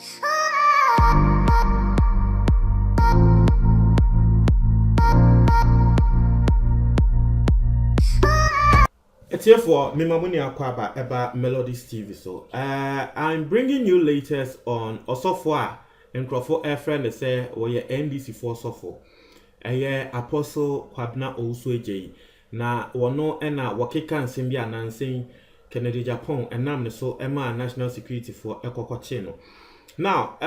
It's here for Mimamuni Akwaba about Melodies TV. So I'm bringing you latest on Osofwa and Crawford Air friend they say or your NDC for Sofo. Apostle Kwabna Owusu na wano ena wakeka nsembi anansen Kennedy Japan enam ne so ema national security for ekokoche no. Now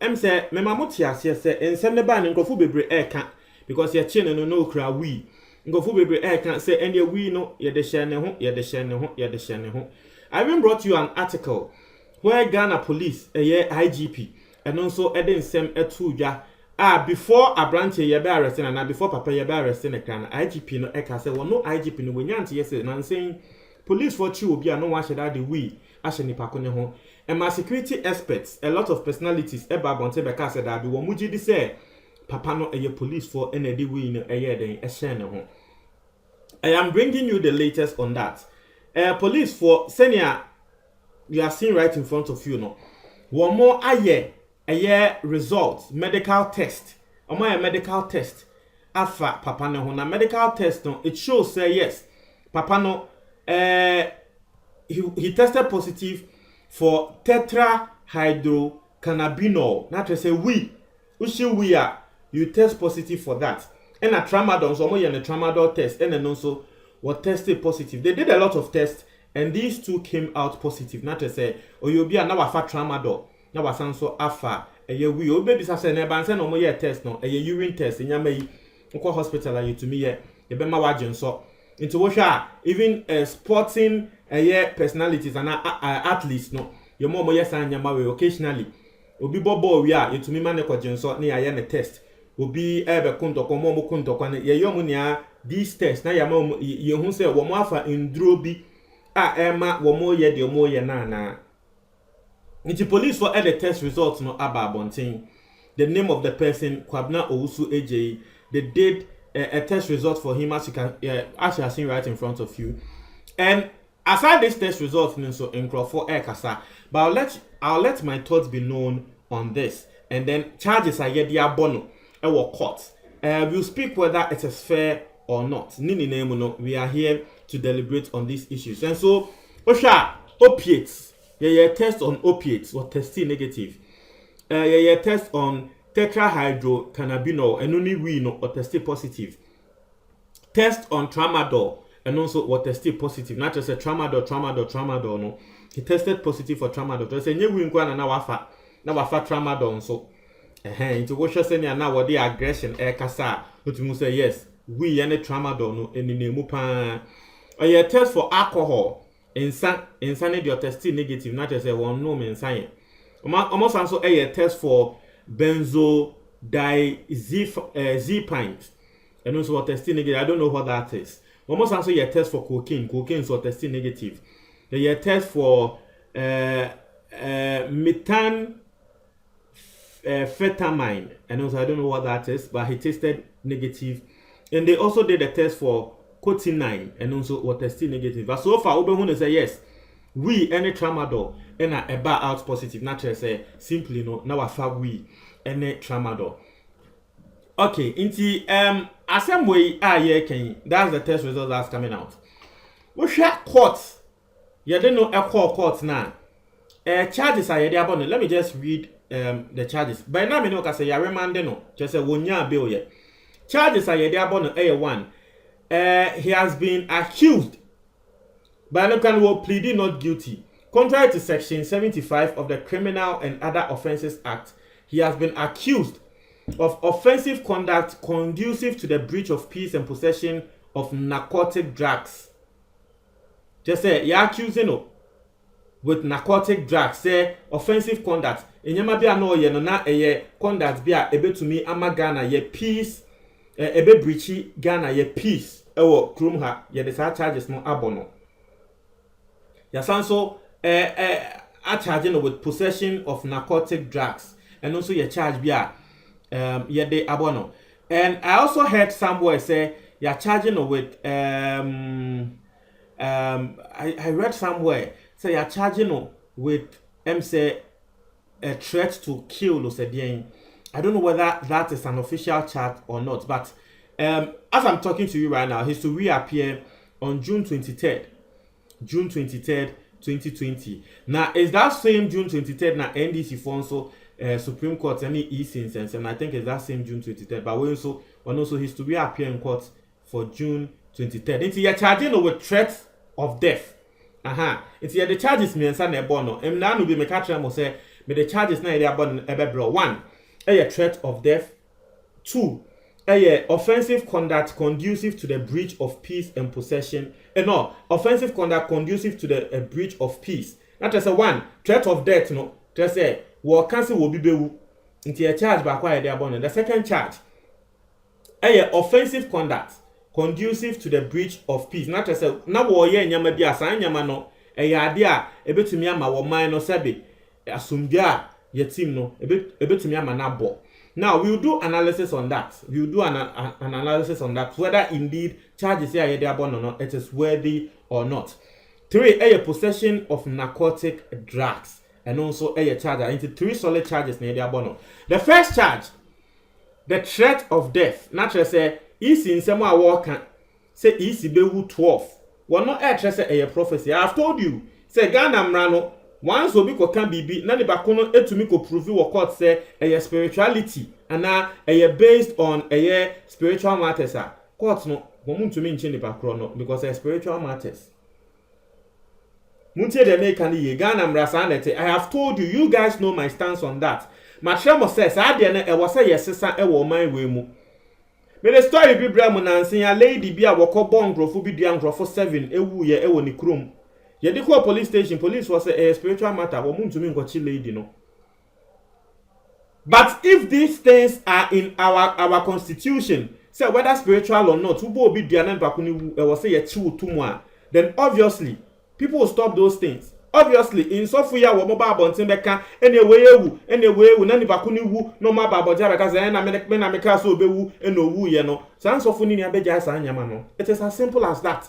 em say memamoti ase say ensem ne ba ne nkrofo bebre eka because ye che no kra we ngofo bebre can say any we no ye de share ne ho. I even brought you an article where Ghana police IGP and also eden sem etuja before a branch ye be arrested and before papa ye be arrested e kan IGP no eka say no IGP no wenyanti yes na saying police for chi obi no wan sheda the we ahye nipa ko ne ho and my security experts a lot of personalities eba bonte be ka say that be wo muji di say papa no police for NAD we no den share ne ho. I am bringing you the latest on that. Police for senior you are seeing right in front of you no. One more a year results medical test. A medical test. Afa papa no ho na medical test no it shows say yes. Papa no he tested positive for tetrahydrocannabinol. Not to say we are you test positive for that. And a tramadol, so more a tramadol test, and then also were tested positive. They did a lot of tests, and these two came out positive. Not to say, oh, you'll be now a fat tramadol, now a sanso afa, a year we will be such an advance and more test, no, a urine test, in your may hospital you to me, a bema wagon so. Into washa, even sporting a year personalities and athletes, no, your mom, yes, and your mother occasionally. Obi bobo we are, you to me man, so near a test. Obi ebe kunto ko mo kunto kwa ye yomu nia these tests na ya ma ye hu se wo mo afa ndro bi ema wo mo ye de mo ye na nti police for the test results no aba bonten the name of the person Kwabna Owusu they did a test result for him as you can as you are seeing right in front of you, and aside this test results so in Crawford kasa, but I'll let my thoughts be known on this, and then charges are yet bono our court. We'll speak whether it is fair or not. Nini no, we are here to deliberate on these issues. And so, Osha, opiates. Test on opiates or testing negative. Test on tetrahydrocannabinol and only we know or tested positive. Test on tramadol and also what tested positive. Not just a tramadol no. He tested positive for tramadol. So say we nkwana na wafa tramadol so. Into what you're saying now, what the aggression kasa, but you say yes, we any tramadol no any name pan. Or your test for alcohol, insanity your testing negative, not as a one no man sign. Almost also a test for benzodiazepines, and also what testing negative. I don't know what that is. Almost also your test for cocaine so testing negative. Your test for methamphetamine, and also I don't know what that is, but he tested negative. And they also did a test for cotinine, and also what tested negative. But so far, Oberhun say yes, we any tramadol and a bar out positive. Not to say simply no. Now I found we any tramadol. Okay, inti same way that's the test result that's coming out. We share court. You don't know a court now. Charges are there. Let me just read the charges. By now, I know because you remand no. Just a 1 year bill yet. Charges are there. A1. He has been accused by Local Law pleading not guilty. Contrary to Section 75 of the Criminal and Other Offences Act, he has been accused of offensive conduct conducive to the breach of peace and possession of narcotic drugs. Just say you're accusing no with narcotic drugs. Say offensive conduct. Enyama bia no ye no na conduct bia ebetumi ama Ghana ye peace ebe breachi Ghana ye peace ewo krum ha ye de sa charges no abono. Ya sanso a charging with possession of narcotic drugs, and also your charge bia ye de abono. And I also heard somewhere say you're charging with I read somewhere say you're charging with say a threat to kill Osedian. I don't know whether that is an official charge or not, but as I'm talking to you right now, he's to reappear on June 23rd. June 23rd, 2020. Now, is that same June 23rd na NDC Fonso Supreme Court any e-sense, and I think it's that same June 23rd. But we also he's to reappear in court for June 23rd. It's you're charging with threats of death. It's the charges me and son ebono. And now no be me catch them say me the charges na they abon ebebro. 1, a threat of death. 2, a offensive conduct conducive to the breach of peace and possession. No, offensive conduct conducive to the breach of peace. That is a 1, threat of death. No, just say war cancel will be bewu. Into a charge back why they abon. The second charge, a offensive conduct conducive to the breach of peace. Not just a na war ye nyama dia san nyama no. A yade a ebetumi ama wo man no sebe asumbia ye team no ebetumi ama na bo. Now we will do analysis on that. We will do an analysis on that, whether indeed charges here they are born or not, it is worthy or not. 3, a possession of narcotic drugs, and also a charge into 3 solid charges they are born. The first charge, the threat of death. Naturally say easy in some war can say easy be 12. Well, not a prophecy. I have told you. Say Ghana Mrano. Once obi ko kan bibi na ne bakono etumi ko prove wo court say spirituality and na based on spiritual matters a court no wo muntumi nche ne bakro no because spiritual matters muntie de make kan ye Ghana Mrasa nete. I have told you, you guys know my stance on that. Matremo says ade na was say yesesa wo man we mu me the story bi bra mu nansen ya lady bi a wokọ ngrofo bi dua ngrofo 7 ewu ye ewo ni krom. You did call police station. Police was a spiritual matter. Lady, no. But if these things are in our constitution, say whether spiritual or not, then obviously people will stop those things. Obviously, in Sophia, we mobile bontin anyway, nani bakuni wu no ma baboja because na make so be wu no wu ye no. Sans of ni abeja sa nyama no. It is as simple as that.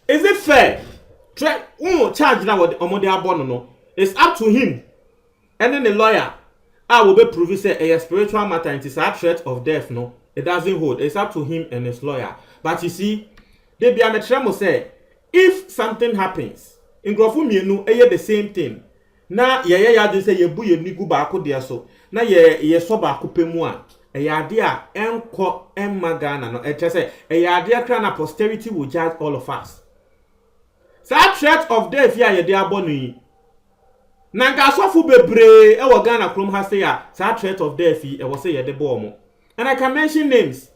Is it fair? Charge now what omode abono no. It's up to him. And then the lawyer, I will be proving say a spiritual matter it is a threat of death. No, it doesn't hold. It's up to him and his lawyer. But you see, they be a metremo say if something happens in grofu mienu the same thing. Na ya say ye bu ye nigu ba ko dia so. Na ye so ba ko pemu a ade a enko emagana no. It say ade a kra na posterity will judge all of us. That threat of death here ye dey abonu. Na ga sofu bebre e wo Ghana krom ha say ya that threat of death e wo say ye dey bo mo. And I can mention names.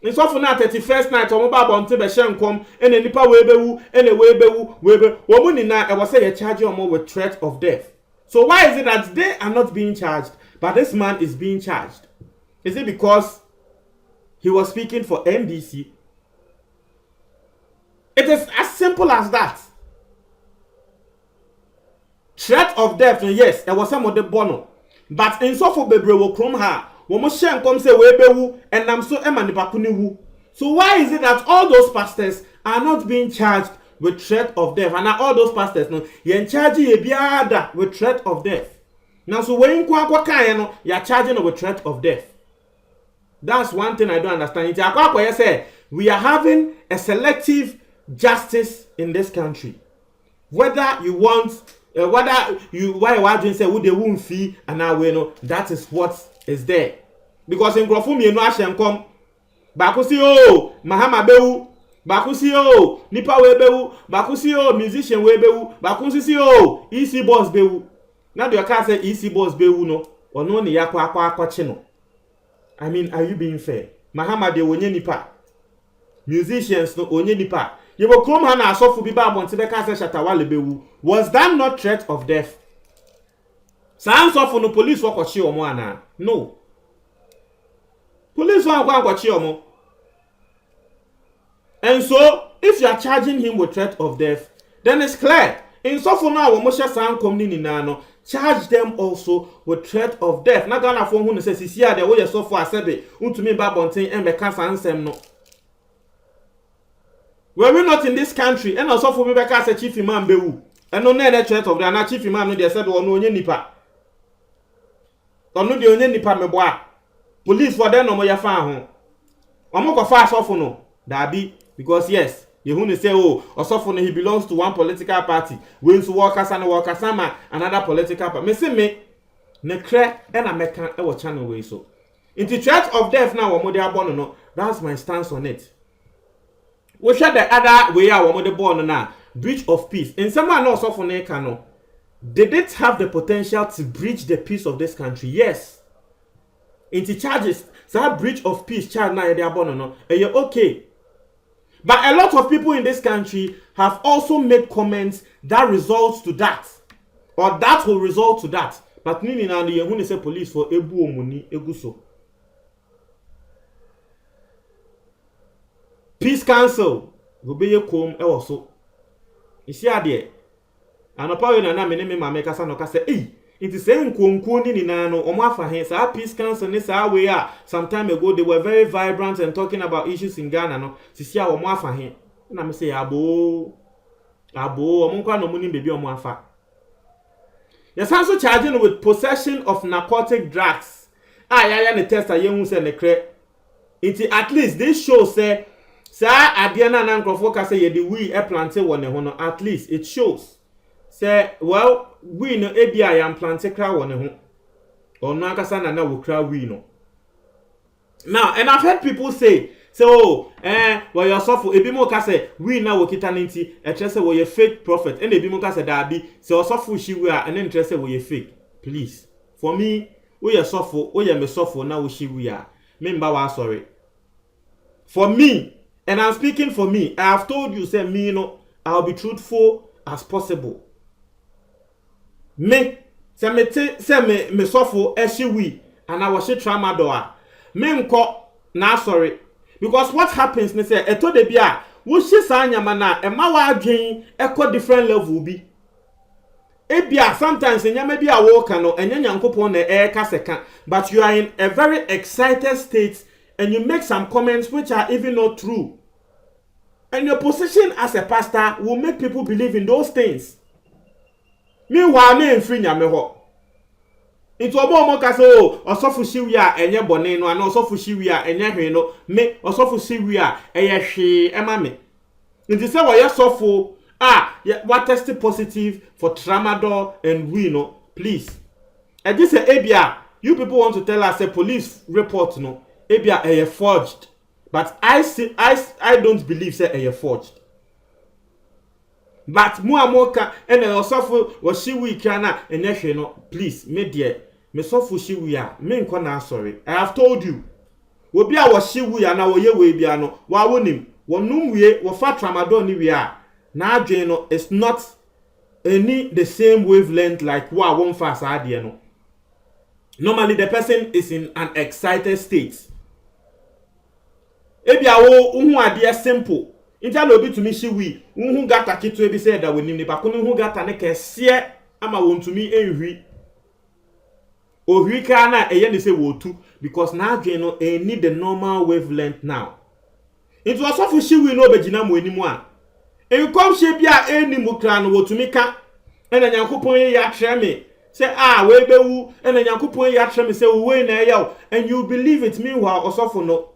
In sofu na 31st night omo ba bonte be hyenkom ene nipa we bewu ene we bewu wo mu ni na e wo say ye charge omo with threat of death. So why is it that they are not being charged but this man is being charged? Is it because he was speaking for NDC? It is as simple as that. Threat of death, yes, there was some of the bono. But in so for bebre wo krom ha, wo mo hyen kom say we bewu enam so ema ni bakuni wu. So why is it that all those pastors are not being charged with threat of death? And now all those pastors no, ye charge ye biada with threat of death. Now so when kwa kan no, you are charging with threat of death. That's one thing I don't understand. It's akwa say we are having a selective justice in this country. Whether you want why you say would they won't fee and now we know that is what is there. Because in Grofumi no ashen come bakusi o mahama bewu bakusi o nipa we bewu bakusi o musician we bewu bakusi o EC boss bewu. Now you can't say EC boss bewu no or no ni yakwa chino. I mean, are you being fair? Mahama de wonye nipa musicians no onye nipa. You will come and ask for Biba Montebeka Shatawale Bewu. Was that not threat of death? Sounds of no police work or Chiomoana. No. Police work or Chiomo. And so, if you are charging him with threat of death, then it's clear. In so for now, Moshe San Komni Nano, charge them also with threat of death. Not gonna phone who says, "See, the way so far said it, to Babontin and the cancer and no." Were we not in this country? And also for me back as a chief imam bewu. And no net threat of the chief imam no they said or no nipa. Or no the only nipa me boa. Police for them no mo ya fa ho. Omo ko fa asofo no. That be because yes, you who say oh asofo no he belongs to one political party. When to work as and work as another political party. Me say me ne kre e na meka e wo channel we so. In the threat of death now omo dey born no. That's my stance on it. We share the other way out omo dey born now. Breach of peace. In someone else of no, did it have the potential to breach the peace of this country? Yes. In the charges, so that breach of peace charge now they are born no, and you're okay. But a lot of people in this country have also made comments that results to that, or that will result to that. But nini na the when they say police for ebu omuni eguso. Peace Council go be kom e also. Isi ade anopa we na me ne me mama kasa no kasa it is saying nkonko ni na no omo afa he sa Peace Council ni sa we some time ago they were very vibrant and talking about issues in Ghana no sisi a omo afa he na me say abo omo kwa no muni baby omo afa. Yes, also charging with possession of narcotic drugs. Ya ne test ayehu say ne kre it at least this show say sa adiana na nkrofo ka say ye the we e plante wo ne ho no at least it shows say well we no ebia ya plante kra wo ne ho ono akasa na wo kra we no now and I've heard people say well your sofo ebi mo ka say we na wo kita nti e tre say wo ye fake prophet and ebi mo ka say da bi say osofo shi we a and tre say wo ye fake. Please for me we ye sofo we ye me sofo na wo shi we a me mba wa sorry for me. And I'm speaking for me. I have told you, say me, I'll be truthful as possible. Me, say me suffer we, and I was a trauma door. Me nko na sorry. Because what happens, ne say, eto de bia, wo she sanya mana, e ma wa adwen, e different level bi. Ebia sometimes enyama bi a wo ka no, enya nyankopon na e ka seka, but you are in a very excited state. And you make some comments which are even not true. And your position as a pastor will make people believe in those things. Meanwhile, me free nyame ho. Into omo ka so osofu shiwi a enye bone no ana osofu shiwi a enye hwe no me osofu shiwi a eye hwe ema me. Nti say wo yesofu what tested positive for tramadol and we no please. And this say ebia you people want to tell us a police report no ebia eye forged. But I don't believe say eye forged. But mu amoka ene osofo wo shiwi kana enye hwe no please me dear me sofo shiwi a me nko na sorry. I have told you obi a wo shiwi a na wo ye we bia no wa wonim wonum wie wo fa tramadol ni wie a na adwen no is not any the same wavelength like wa won fa sa ade no. Normally the person is in an excited state. Ebia wo hu ade simple. Inja no bi tumi shiwi hu gata kitu ebi say da wonim ni bakono hu gata ne kese ama wontumi enhwi. Ohwi ka na eye ne say wotu because na adwen no need the normal wavelength now. It was of shiwi no begina mo enimu a. Enkom she bia enimu kra no wotumi ka. Ena nyankopon ye ya kire me. Say we bewu ena nyankopon ye ya kire me say we na eya and you believe it meanwhile osofo no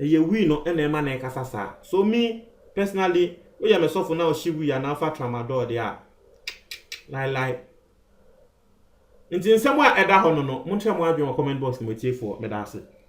eye we no ena ema na kasasa. So me personally we ya me sofo na o shiwi ya na afa tramadol dia. Lie. Nti nsɛm a ɛda hɔ no mo ntwe mo adwen comment box mo tie for me da ase.